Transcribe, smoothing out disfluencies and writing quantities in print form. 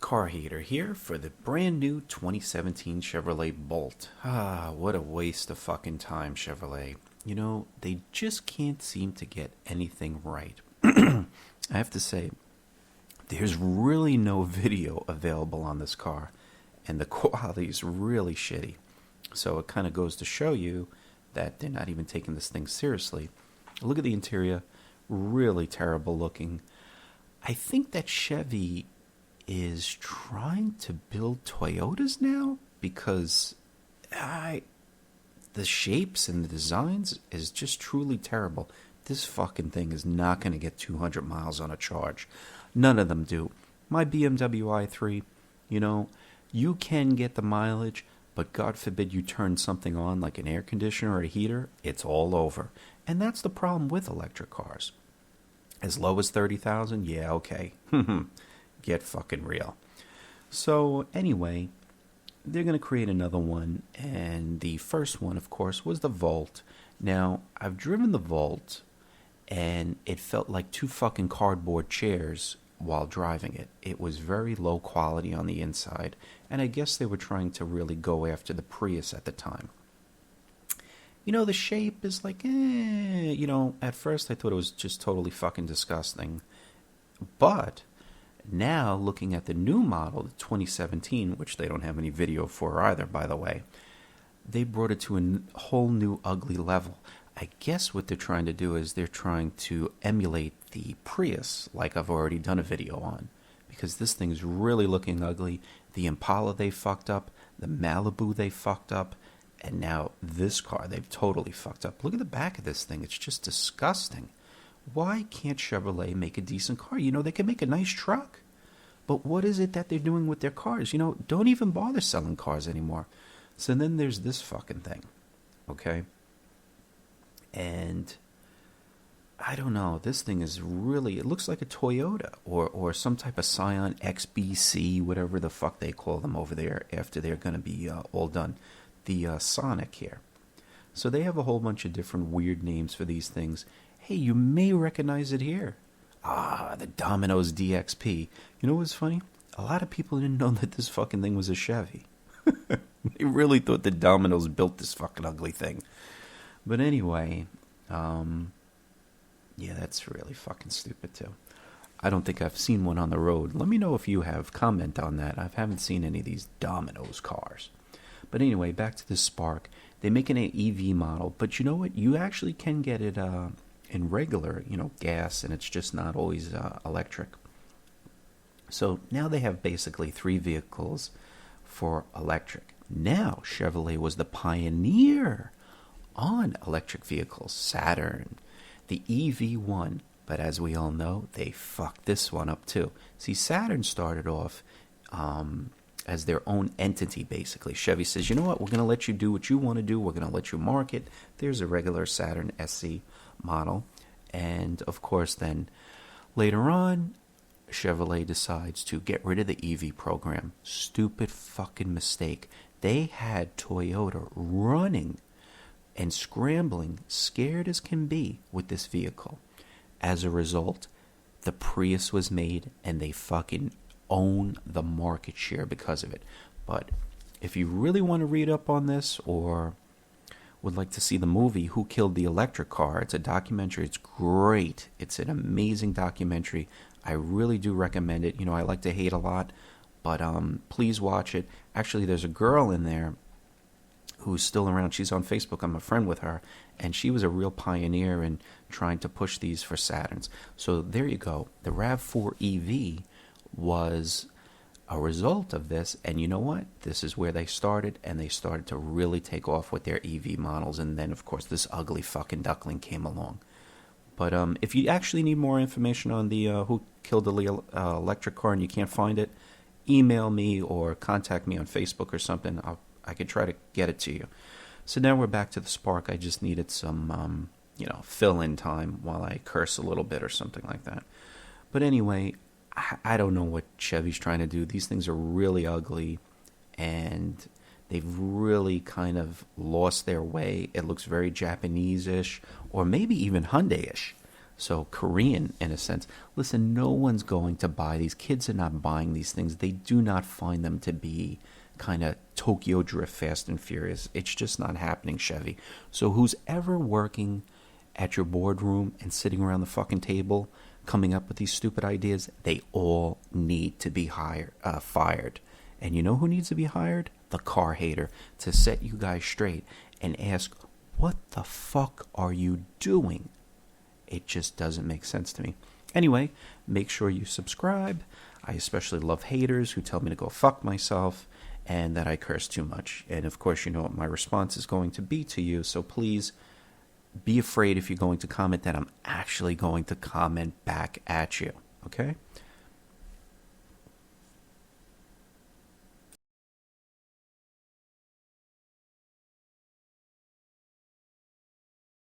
Car Heater here for the brand new 2017 Chevrolet Bolt. What a waste of fucking time, Chevrolet. You know, they just can't seem to get anything right. I have to say, there's really no video available on this car, and the quality is really shitty. So it kind of goes to show you that they're not even taking this thing seriously. Look at the interior, really terrible looking. I think that Chevy is trying to build Toyotas now because the shapes and the designs is just truly terrible. This fucking thing is not going to get 200 miles on a charge. None of them do. My BMW i3, you know, you can get the mileage, but God forbid you turn something on like an air conditioner or a heater, it's all over. And that's the problem with electric cars. As low as 30,000, yeah, okay. Get fucking real. So anyway, they're going to create another one, and the first one, of course, was the Volt. Now, I've driven the Volt, and it felt like two fucking cardboard chairs while driving it. It was very low quality on the inside, and I guess they were trying to really go after the Prius at the time. You know, the shape is like, you know, at first I thought it was just totally fucking disgusting. But now, looking at the new model, the 2017, which they don't have any video for either, by the way, they brought it to a whole new ugly level. I guess what they're trying to do is they're trying to emulate the Prius, like I've already done a video on. Because this thing's really looking ugly. The Impala they fucked up, the Malibu they fucked up, and now this car they've totally fucked up. Look at the back of this thing. It's just disgusting. Why can't Chevrolet make a decent car? You know, they can make a nice truck. But what is it that they're doing with their cars? You know, don't even bother selling cars anymore. So then there's this fucking thing. Okay? And I don't know. This thing is really, it looks like a Toyota or some type of Scion XBC, whatever the fuck they call them over there after they're going to be all done. The Sonic here. So they have a whole bunch of different weird names for these things. Hey, you may recognize it here. The Domino's DXP. You know what's funny? A lot of people didn't know that this fucking thing was a Chevy. They really thought the Domino's built this fucking ugly thing. But anyway, yeah, that's really fucking stupid too. I don't think I've seen one on the road. Let me know if you have. Comment on that. I haven't seen any of these Domino's cars. But anyway, back to the Spark. They make an EV model, but you know what? You actually can get it in regular, you know, gas, and it's just not always electric. So now they have basically three vehicles for electric. Now Chevrolet was the pioneer on electric vehicles. Saturn, the EV1, but as we all know, they fucked this one up too. See, Saturn started off as their own entity, basically. Chevy says, you know what, we're going to let you do what you want to do. We're going to let you market. There's a regular Saturn SC model. And, of course, then later on, Chevrolet decides to get rid of the EV program. Stupid fucking mistake. They had Toyota running and scrambling, scared as can be, with this vehicle. As a result, the Prius was made, and they fucking own the market share because of it. But if you really want to read up on this or would like to see the movie Who Killed the Electric Car, it's a documentary. It's great. It's an amazing documentary. I really do recommend it. You know, I like to hate a lot, but please watch it. Actually, there's a girl in there who's still around. She's on Facebook. I'm a friend with her, and she was a real pioneer in trying to push these for Saturns. So there you go. The RAV4 EV was a result of this, and you know what? This is where they started, and they started to really take off with their EV models, and then, of course, this ugly fucking duckling came along. But if you actually need more information on the Who Killed the Electric Car and you can't find it, email me or contact me on Facebook or something. I could try to get it to you. So now we're back to the Spark. I just needed some, fill-in time while I curse a little bit or something like that. But anyway, I don't know what Chevy's trying to do. These things are really ugly, and they've really kind of lost their way. It looks very Japanese-ish, or maybe even Hyundai-ish. So Korean, in a sense. Listen, no one's going to buy these. Kids are not buying these things. They do not find them to be kind of Tokyo Drift Fast and Furious. It's just not happening, Chevy. So who's ever working at your boardroom and sitting around the fucking table coming up with these stupid ideas, they all need to be fired. And you know who needs to be hired? The car hater, to set you guys straight and ask, what the fuck are you doing? It just doesn't make sense to me. Anyway, make sure you subscribe. I especially love haters who tell me to go fuck myself and that I curse too much. And of course, you know what my response is going to be to you. So please be afraid if you're going to comment that I'm actually going to comment back at you. Okay?